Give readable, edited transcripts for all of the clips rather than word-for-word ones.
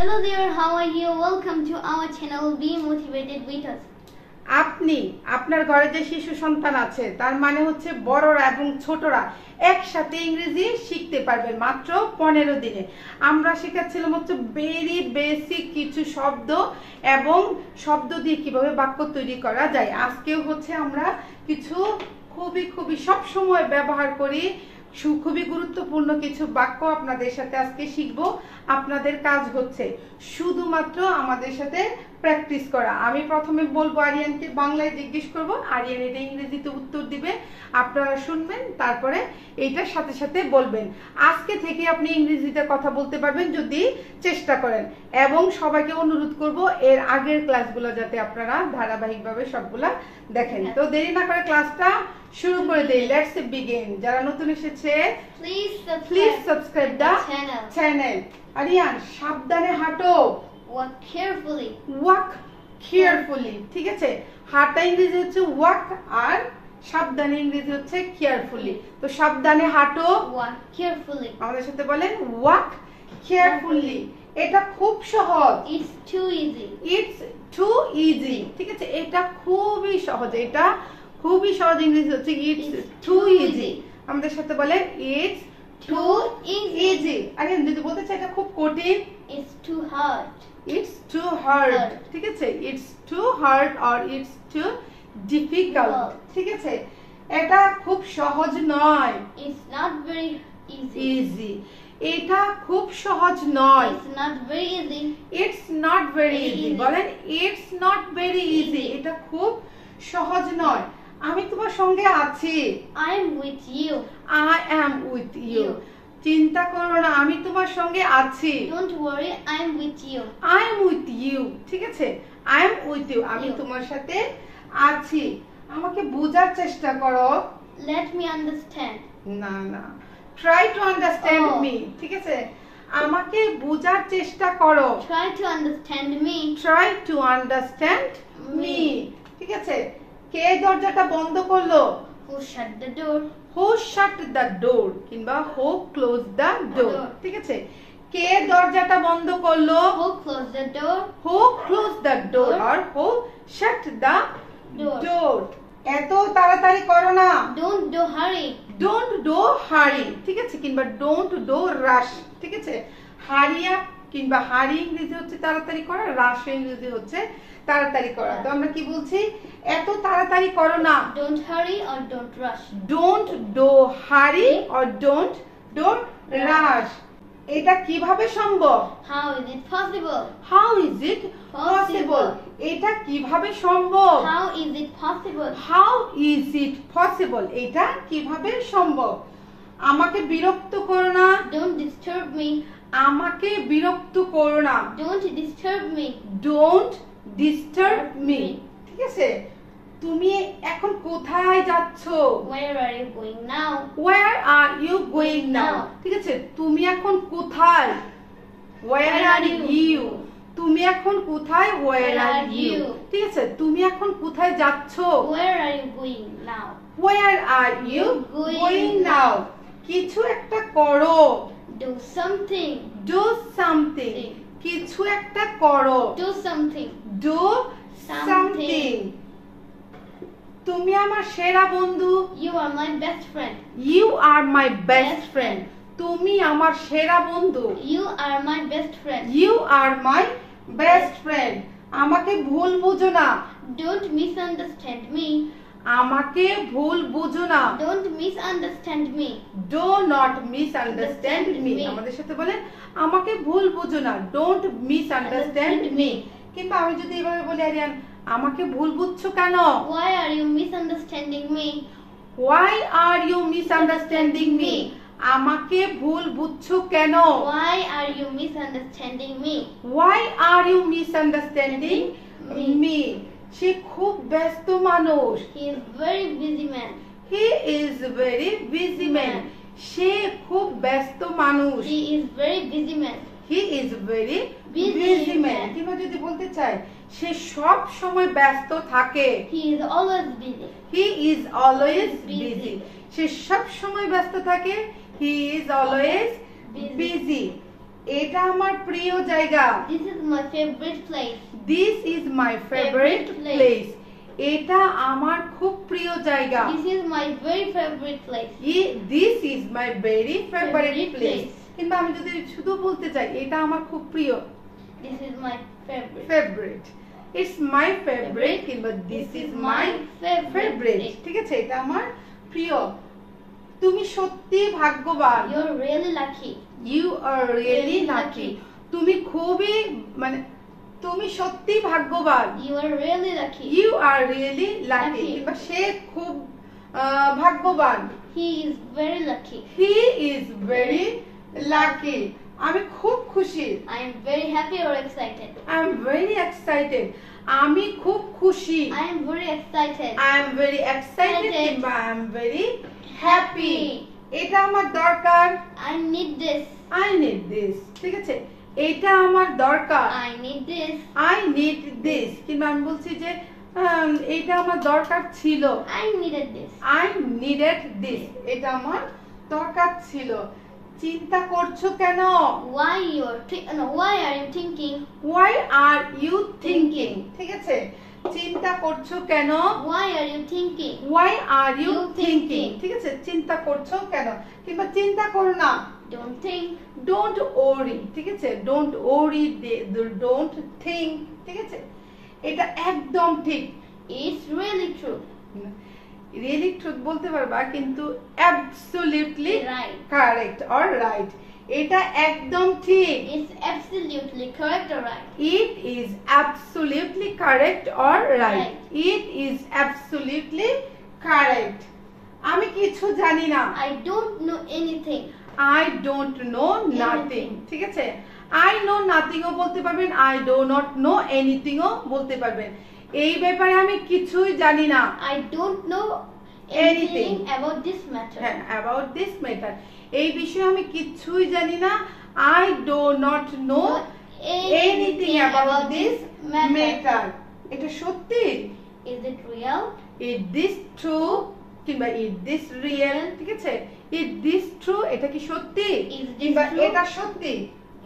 Hello there, how are you? Welcome to our channel Be Motivated with us. আপনি আপনার ঘরে যে শিশু সন্তান আছে তার মানে হচ্ছে বড়রা এবং ছোটরা একসাথে ইংরেজি শিখতে পারবেন মাত্র 15 দিনে। আমরা শেখাচ্ছিলাম হচ্ছে ভেরি বেসিক কিছু শব্দ এবং শব্দ দিয়ে কিভাবে বাক্য তৈরি করা যায়। আজকেও হচ্ছে আমরা কিছু খুবই সব সময় ব্যবহার করি খুবই গুরুত্বপূর্ণ কিছু বাক্য আপনাদের সাথে আজকে শিখবো। আপনাদের কাজ হচ্ছে শুধুমাত্র আমাদের সাথে প্র্যাকটিস করা। আমি প্রথমে বলবো, আরিয়ানকে বাংলায় জিজ্ঞেস করব, আরিয়ান এটা ইংরেজিতে উত্তর দিবে, আপনারা শুনবেন, তারপরে এইটার সাথে সাথে বলবেন। আজকে থেকে আপনি ইংরেজিতে কথা বলতে পারবেন যদি চেষ্টা করেন। এবং সবাইকে অনুরোধ করব এর আগের ক্লাসগুলো যাতে আপনারা ধারাবাহিকভাবে সবগুলা দেখেন। তো দেরি না করে ক্লাসটা শুরু করে দেই। Let's begin. যারা নতুন এসেছে please subscribe the channel. Aryan সাবধানে হাঁটো। Walk carefully. Walk carefully. ঠিক আছে, হাঁটা ইংরেজি হচ্ছে ওয়াক আর সাবধানে ইংরেজি হচ্ছে কেয়ারফুলি। তো সাবধানে হাঁটো, Walk carefully. আমাদের সাথে বলেন ওয়াক কেয়ারফুলি। এটা খুব সহজ। It's too easy. It's too easy. ঠিক আছে, এটা খুবই সহজ। এটা খুবই সহজ ইংরেজি হচ্ছে ইটস টু ইজি। আমাদের সাথে বলেন ইটস টু ইজি। আরে যদি বলতে চাই এটা খুব কঠিন, It's too hard. It's too hard. ঠিক আছে, it's too hard or it's too difficult. ঠিক আছে, এটা খুব সহজ নয়। It's not very easy. Easy. এটা খুব সহজ নয়। It's not very easy. It's not very easy. বলেন it's not very easy. এটা খুব সহজ নয়। আমি তোমার সঙ্গে আছি। I'm with you. I am with you. চিন্তা করো না, আমি তোমার সঙ্গে আছি। Don't worry, I'm with you. I am with you. ঠিক আছে, I am with you. আমি তোমার সাথে আছি। আমাকে বোঝার চেষ্টা করো। Let me understand. না, try to understand me. ঠিক আছে, আমাকে বোঝার চেষ্টা করো। Try to understand me. Try to understand me. ঠিক আছে, কে দরজাটা বন্ধ করলো? Who shut the door? Who shut the door কিংবা who closed the door? ঠিক আছে, কে দরজাটা বন্ধ করলো? Who closed the door? Who closed the door or who shut the door? এত তাড়াতাড়ি করো না। Don't do hurry. Don't do hurry. ঠিক আছে, কিংবা don't do rush. ঠিক আছে, hurry up কিংবা hurry ইংরেজি হচ্ছে তাড়াতাড়ি করা, rush ইংরেজি হচ্ছে তাড়াতাড়ি করা। তো আমরা কি বলছি? এত তাড়াতাড়ি করো না। Don't hurry or don't rush. Don't do hurry or don't do rush. এটা কিভাবে সম্ভব? How is it possible? How is it possible? এটা কিভাবে সম্ভব? How is it possible? How is it possible? এটা কিভাবে সম্ভব? আমাকে বিরক্ত করো না। Don't disturb me. আমাকে বিরক্ত করো না। Don't disturb me. Don't disturb me. ঠিক আছে, তুমি এখন কোথায় যাচ্ছো? Where are you going now? Where are you going now? ঠিক আছে, তুমি এখন কোথায়? Where are you? তুমি এখন কোথায়? Where are you? ঠিক আছে, তুমি এখন কোথায় যাচ্ছো? Where are you going now? Where are you going now? কিছু একটা করো। Do something. Do something. কিছু একটা করো। Do something. Do something. তুমি আমার সেরা বন্ধু। You are my best friend. You are my best friend. তুমি আমার সেরা বন্ধু। You are my best friend. You are my best friend. আমাকে ভুল বুঝো না। Don't misunderstand me. আমাকে ভুল বুঝো না। Don't misunderstand me. Do not misunderstand me. আমাদের সাথে বলেন আমাকে ভুল বুঝো না। Don't misunderstand me. কিংবা আমি যদি এভাবে বলি, আরিয়ান আমাকে ভুল বুঝছো কেন? Why are you misunderstanding me? Why are you misunderstanding me? আমাকে ভুল বুঝছো কেন? Why are you misunderstanding me? Why are you misunderstanding me? সে খুব ব্যস্ত মানুষ। He is very busy man. He is very busy man. সে খুব ব্যস্ত মানুষ। He is very busy man. He is very busy man. কিংবা যদি বলতে চাই সে সব সময় ব্যস্ত থাকে। He is always busy. He is always busy. সে সব সময় ব্যস্ত থাকে। He is always busy. এটা আমার প্রিয় জায়গা। This is my favorite place. This is my favorite place. এটা আমার খুব প্রিয় জায়গা। This is my very favorite place. This is my very favorite Favorite place. place. কিন্তু আমি যদি শুধু বলতে চাই এটা আমার খুব প্রিয়। This is my favorite. Favorite. It's my favorite কিংবা this is my favorite. ঠিক আছে, এটা আমার প্রিয়। তুমি সত্যি ভাগ্যবান। You're really lucky. You are really Really lucky. lucky. তুমি খুবই মানে তুমি সত্যি ভাগ্যবান। You are really lucky. You are really lucky Lucky. কিংবা সে খুব ভাগ্যবান। He is very lucky. He is very lucky. আমি খুব খুশি। I am very happy or excited. I am very excited. আমি খুব খুশি। I am very excited. I am very excited Excited. কিংবা I am very happy. এটা আমার দরকার। I need this. I need this. ঠিক আছে, এটা আমার দরকার। I need this. I need this কিংবা আমি বলছি যে এটা আমার দরকার ছিল। I needed this. I needed this. এটা আমার দরকার ছিল। চিন্তা করছো কেন? Why why are you thinking? Why are you thinking? ঠিক আছে, চিন্তা করছো কেন? Why are you thinking? Why are you You thinking? thinking. ঠিক আছে, চিন্তা করছো কেন কিংবা চিন্তা করো না। Don't think. Don't worry. ঠিক আছে, don't worry, don't think. ঠিক আছে, এটা একদম ঠিক। It's really true. Really truth বলতে পারবা কিন্তু absolutely Right. correct or right. এটা একদম ঠিক। It's absolutely correct or right. It is absolutely correct or right. Right. It is absolutely correct. আমি কিছু জানি না। I don't know anything. I don't know nothing. ঠিক আছে, I know nothing ও বলতে পারবেন, I do not know anything ও বলতে পারবেন। এই ব্যাপারে আমি কিছুই জানি না। I don't know Anything. anything about this matter. হ্যাঁ, about this matter. এই বিষয়ে আমি কিছুই জানি না। I do not know anything about this matter. এটা সত্যি? Is it real? Is this true? কিংবা is this real? ঠিক আছে, is this true? এটা কি সত্যি? Is this কিংবা true? এটা সত্যি?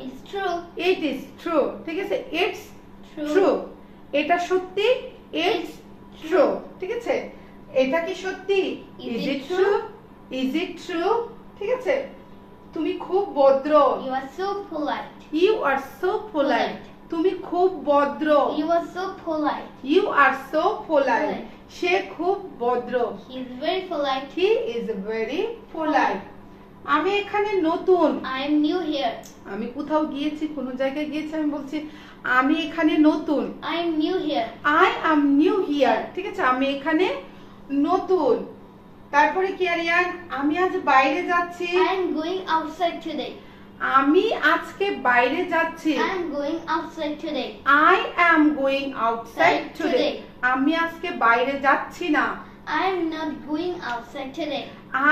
It's true. It is true. ঠিক আছে, it's True. true. এটা সত্যি? It's true. ঠিক আছে, এটা কি সত্যি? Is it true? true? Is it true? ঠিক আছে, তুমি খুব ভদ্র। You are so polite. You are so polite. তুমি খুব ভদ্র। You are so polite. You are so polite. Polite. সে খুব ভদ্র। He is very polite. He is very polite. আমি এখানে নতুন। I am new here. আমি কোথাও গিয়েছি, কোনো জায়গায় গিয়েছি, আমি বলছি আমি এখানে নতুন। I am new here. I am new here. ঠিক আছে, আমি এখানে নতুন। তারপরে কি আরিয়ান? আমি আজ বাইরে যাচ্ছি। I am going outside today. আমি আজকে বাইরে যাচ্ছি। I am going outside today. I am going outside today. আমি আজকে বাইরে যাচ্ছি না। I am not going outside today.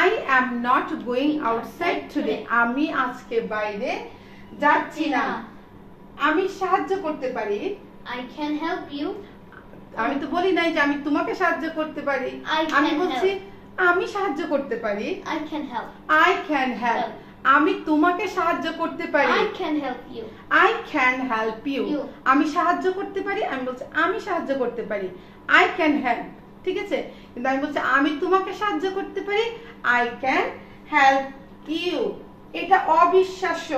I am not going outside today. আমি আজকে বাইরে যাচ্ছি না। আমি সাহায্য করতে পারি। I can help you. আমি তো বলি নাই যে আমি তোমাকে সাহায্য করতে পারি। I can আমি বলছি আমি সাহায্য করতে পারি। I can help. I can help. আমি তোমাকে সাহায্য করতে পারি। I can help you. I can help you. You. আমি সাহায্য করতে পারি, আমি বলছি আমি সাহায্য করতে পারি। I can help. ঠিক আছে, কিন্তু আমি বলছি আমি তোমাকে সাহায্য করতে পারি। I can help you. এটা অবিশ্বাস্য।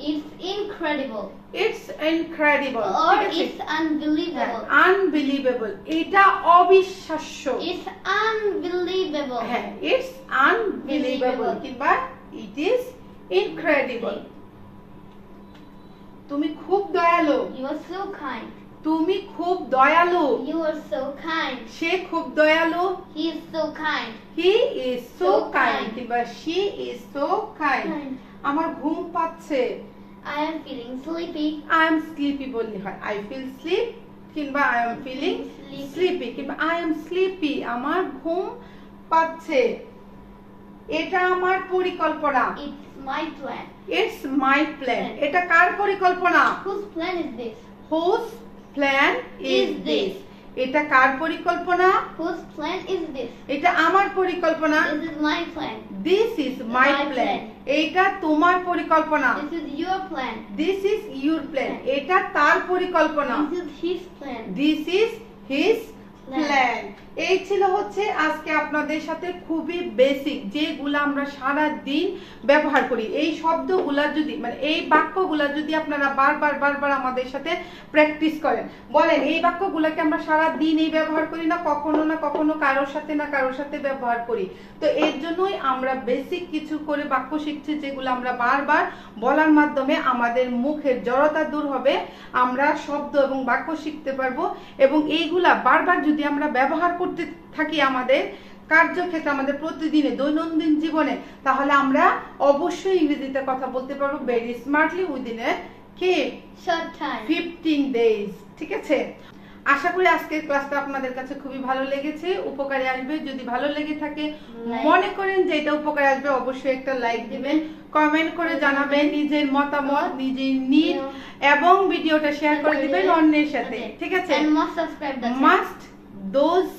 It's incredible. It's incredible. Or ঠিক আছে? it's unbelievable. Unbelievable. এটা অবিশ্বাস্য। It's unbelievable. হ্যাঁ, it's unbelievable কিংবা it is incredible. তুমি খুব দয়ালু। You are so kind. তুমি খুব দয়ালু। You are so kind. সে খুব দয়ালু। He is so kind. He is so So kind kind. কিংবা she is so kind. Kind. আমার ঘুম পাচ্ছে। I am feeling sleepy. I am sleepy বললে হয়। I feel sleep কিংবা I am feeling sleepy কিংবা I am sleepy আমার ঘুম পাচ্ছে। এটা আমার পরিকল্পনা। It's my plan. It's my plan. এটা কার পরিকল্পনা? Whose plan is this? Whose plan is Is this? this? এটা কার পরিকল্পনা? Whose plan is this? এটা আমার পরিকল্পনা। This is my plan. This is my plan. এটা তোমার পরিকল্পনা। This is your plan. This is your plan. এটা তার পরিকল্পনা। This is his plan. This is his plan. এই ছিল হচ্ছে আজকে আপনাদের সাথে খুবই বেসিক যেগুলো আমরা সারা দিন ব্যবহার করি। এই শব্দগুলা যদি মানে এই বাক্যগুলা যদি আপনারা বারবার আমাদের সাথে প্র্যাকটিস করেন, বলেন এই বাক্যগুলাকে আমরা সারা দিন এই ব্যবহার করি না কখনো কারোর সাথে ব্যবহার করি। তো এর জন্যই আমরা বেসিক কিছু করে বাক্য শিখছি যেগুলো আমরা বারবার বলার মাধ্যমে আমাদের মুখের জড়তা দূর হবে, আমরা শব্দ এবং বাক্য শিখতে পারবো এবং এইগুলা বারবার যদি আমরা ব্যবহার করতে থাকি আমাদের কার্যক্ষেত্রে আমাদের প্রতিদিনে দৈনন্দিন জীবনে, তাহলে আমরা অবশ্যই ইংরেজিতে কথা বলতে পারবো very smartly within a short time 15 days। ঠিক আছে, আশা করি আজকের ক্লাসটা আপনাদের কাছে খুবই ভালো লেগেছে, উপকারে আসবে। যদি ভালো লেগে থাকে মনে করেন যে এটা উপকারে আসবে, অবশ্যই একটা লাইক দিবেন, কমেন্ট করে জানাবেন নিজের মতামত, নিজের নিড এবং ভিডিওটা শেয়ার করে দিবেন অন্যের সাথে। ঠিক আছে, and must subscribe the must those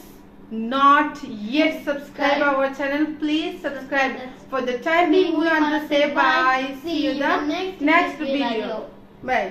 not yet subscribe our channel, please subscribe. For the time being we want to say bye, see you the next video. Bye.